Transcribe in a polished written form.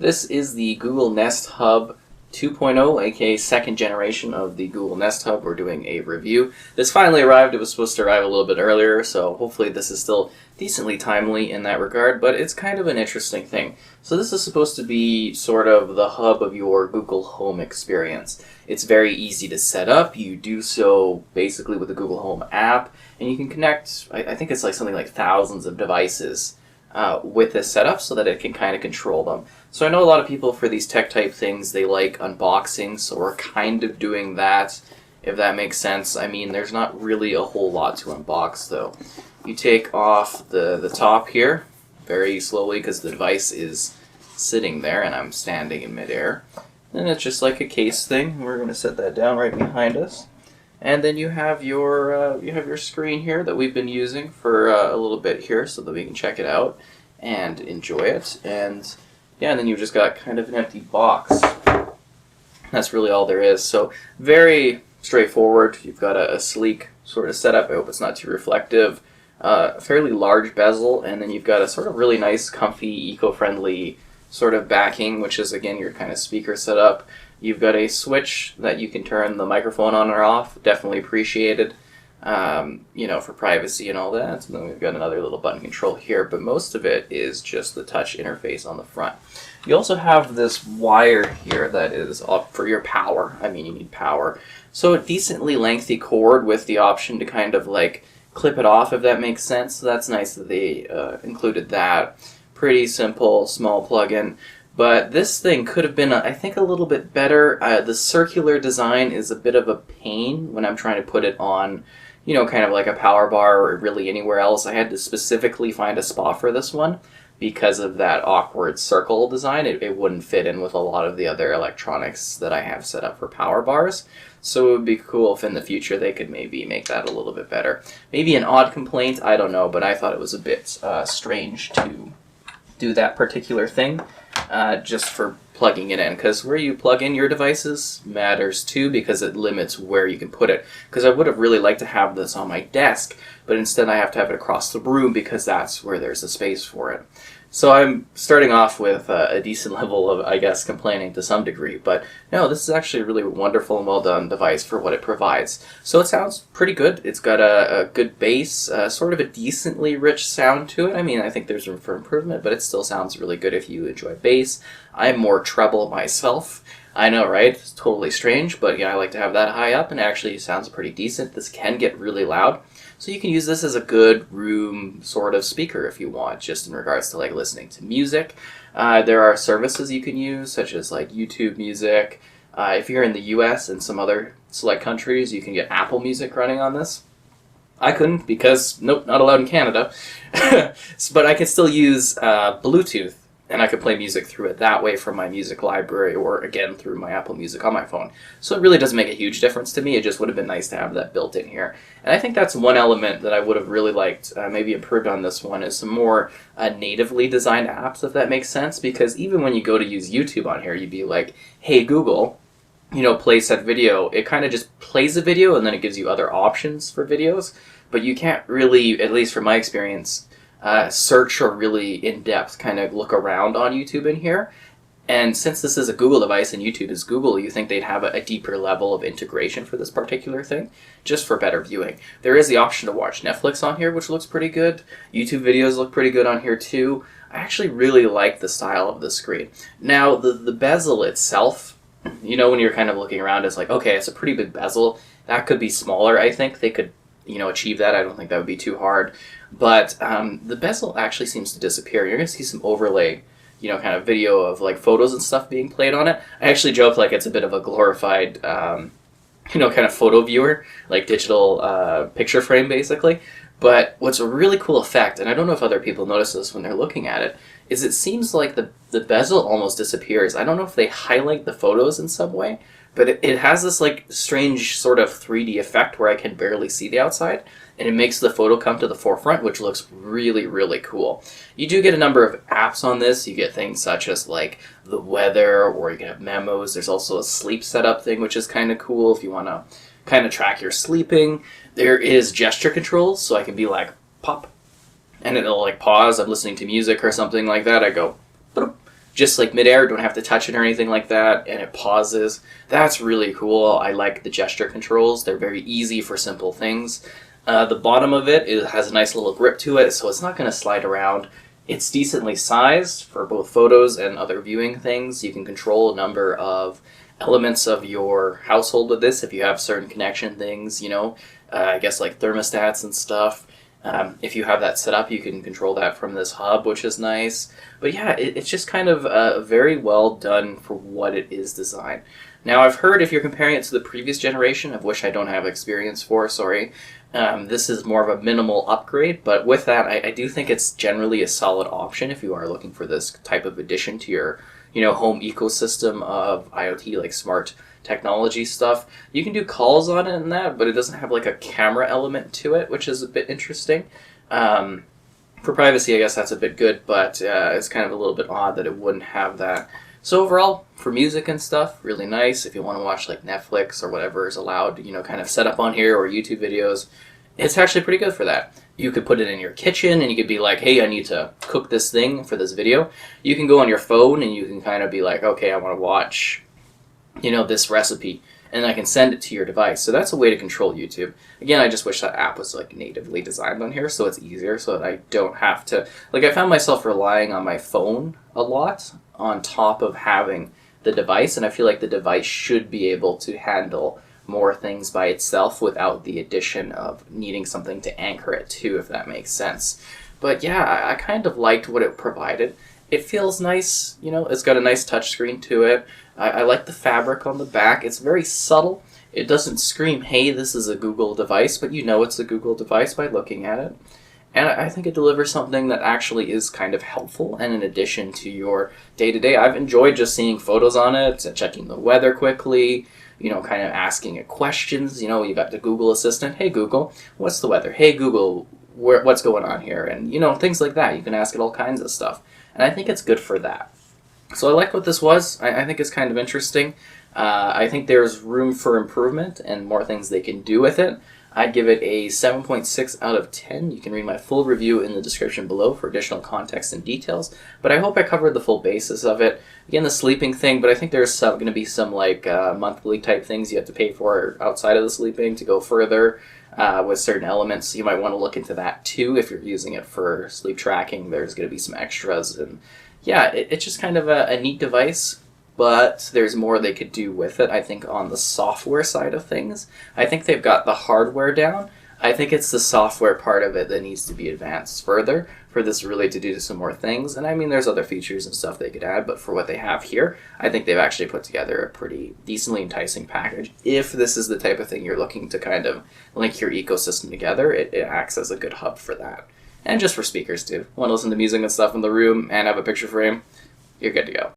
This is the Google Nest Hub 2.0, aka second generation of the Google Nest Hub. We're doing a review. This finally arrived. It was supposed to arrive a little bit earlier, so hopefully this is still decently timely in that regard, but it's kind of an interesting thing. So this is supposed to be sort of the hub of your Google Home experience. It's very easy to set up. You do so basically with the Google Home app, and you can connect, I think it's like something like thousands of devices with this setup so that it can kind of control them. So I know a lot of people for these tech type things, they like unboxing, so we're kind of doing that, if that makes sense. I mean, there's not really a whole lot to unbox though. You take off the top here very slowly because the device is sitting there and I'm standing in midair. And it's just like a case thing. We're going to set that down right behind us. And then you have your screen here that we've been using for a little bit here so that we can check it out and enjoy it. And yeah, and then you've just got kind of an empty box. That's really all there is. So very straightforward. You've got a sleek sort of setup. I hope it's not too reflective. Fairly large bezel, and then you've got a sort of really nice, comfy, eco-friendly sort of backing, which is again your kind of speaker setup. You've got a switch that you can turn the microphone on or off. Definitely appreciated, for privacy and all that. And then we've got another little button control here, but most of it is just the touch interface on the front. You also have this wire here that is up for your power. I mean, you need power. So a decently lengthy cord with the option to kind of like clip it off, if that makes sense. So that's nice that they included that. Pretty simple, small plug-in. But this thing could have been, I think, a little bit better. The circular design is a bit of a pain when I'm trying to put it on, kind of like a power bar or really anywhere else. I had to specifically find a spot for this one because of that awkward circle design. It wouldn't fit in with a lot of the other electronics that I have set up for power bars. So it would be cool if in the future they could maybe make that a little bit better. Maybe an odd complaint, I don't know, but I thought it was a bit strange to do that particular thing. Just for plugging it in, because where you plug in your devices matters too, because it limits where you can put it. Because I would have really liked to have this on my desk, but instead I have to have it across the room because that's where there's a space for it. So I'm starting off with a decent level of, I guess, complaining to some degree, but no, this is actually a really wonderful and well done device for what it provides. So it sounds pretty good. It's got a good bass, sort of a decently rich sound to it. I mean, I think there's room for improvement, but it still sounds really good if you enjoy bass. I'm more treble myself. I know, right? It's totally strange, but yeah, I like to have that high up, and it actually sounds pretty decent. This can get really loud. So you can use this as a good room sort of speaker if you want, just in regards to like listening to music. There are services you can use, such as like YouTube Music. If you're in the US and some other select countries, you can get Apple Music running on this. I couldn't because, nope, not allowed in Canada. But I can still use Bluetooth, and I could play music through it that way from my music library or, again, through my Apple Music on my phone. So it really doesn't make a huge difference to me. It just would have been nice to have that built in here. And I think that's one element that I would have really liked, maybe improved on this one, is some more natively designed apps, if that makes sense. Because even when you go to use YouTube on here, you'd be like, hey, Google, play said video. It kind of just plays a video, and then it gives you other options for videos. But you can't really, at least from my experience, search or really in-depth kind of look around on YouTube in here. And since this is a Google device and YouTube is Google, you think they'd have a deeper level of integration for this particular thing, just for better viewing. There is the option to watch Netflix on here, which looks pretty good. YouTube videos look pretty good on here too. I actually really like the style of the screen. Now, the bezel itself, when you're kind of looking around, it's like, okay, it's a pretty big bezel. That could be smaller, I think. They could achieve that. I don't think that would be too hard. But the bezel actually seems to disappear. You're going to see some overlay, kind of video of like photos and stuff being played on it. I actually joke like it's a bit of a glorified, kind of photo viewer, like digital picture frame basically. But what's a really cool effect, and I don't know if other people notice this when they're looking at it, is it seems like the bezel almost disappears. I don't know if they highlight the photos in some way, but it has this like strange sort of 3D effect where I can barely see the outside, and it makes the photo come to the forefront, which looks really, really cool. You do get a number of apps on this. You get things such as like the weather, or you can have memos. There's also a sleep setup thing, which is kind of cool if you want to kind of track your sleeping. There is gesture controls, so I can be like, pop, and it'll like pause. I'm listening to music or something like that. I go, boop, just like midair, don't have to touch it or anything like that, and it pauses. That's really cool. I like the gesture controls. They're very easy for simple things. The bottom of it has a nice little grip to it, so it's not going to slide around. It's decently sized for both photos and other viewing things. You can control a number of elements of your household with this if you have certain connection things, I guess like thermostats and stuff. If you have that set up, you can control that from this hub, which is nice. But yeah, it's just kind of very well done for what it is designed. Now, I've heard if you're comparing it to the previous generation, of which I don't have experience for, sorry, this is more of a minimal upgrade. But with that, I do think it's generally a solid option if you are looking for this type of addition to your home ecosystem of IoT, like smart technology stuff. You can do calls on it and that, but it doesn't have like a camera element to it, which is a bit interesting. For privacy, I guess that's a bit good, but it's kind of a little bit odd that it wouldn't have that. So overall, for music and stuff, really nice. If you want to watch like Netflix or whatever is allowed, kind of set up on here, or YouTube videos, it's actually pretty good for that. You could put it in your kitchen and you could be like, hey, I need to cook this thing for this video. You can go on your phone and you can kind of be like, okay, I want to watch, this recipe, and I can send it to your device. So that's a way to control YouTube. Again, I just wish that app was like natively designed on here so it's easier, so that I don't have to, I found myself relying on my phone a lot on top of having the device, and I feel like the device should be able to handle more things by itself without the addition of needing something to anchor it to, if that makes sense. But yeah, I kind of liked what it provided. It feels nice, it's got a nice touchscreen to it. I like the fabric on the back. It's very subtle. It doesn't scream, hey, this is a Google device, but it's a Google device by looking at it. And I think it delivers something that actually is kind of helpful and in addition to your day-to-day. I've enjoyed just seeing photos on it, checking the weather quickly, kind of asking it questions. You got the Google Assistant. Hey, Google, what's the weather? Hey, Google, what's going on here? And, things like that. You can ask it all kinds of stuff. And I think it's good for that. So I like what this was. I think it's kind of interesting. I think there's room for improvement and more things they can do with it. I'd give it a 7.6 out of 10. You can read my full review in the description below for additional context and details, but I hope I covered the full basis of it. Again, the sleeping thing, but I think there's going to be some monthly type things you have to pay for outside of the sleeping to go further with certain elements. You might want to look into that too if you're using it for sleep tracking. There's going to be some extras, and yeah, it's just kind of a neat device. But there's more they could do with it, I think, on the software side of things. I think they've got the hardware down. I think it's the software part of it that needs to be advanced further for this really to do some more things. And I mean, there's other features and stuff they could add, but for what they have here, I think they've actually put together a pretty decently enticing package. If this is the type of thing you're looking to kind of link your ecosystem together, it acts as a good hub for that. And just for speakers too. Want to listen to music and stuff in the room and have a picture frame? You're good to go.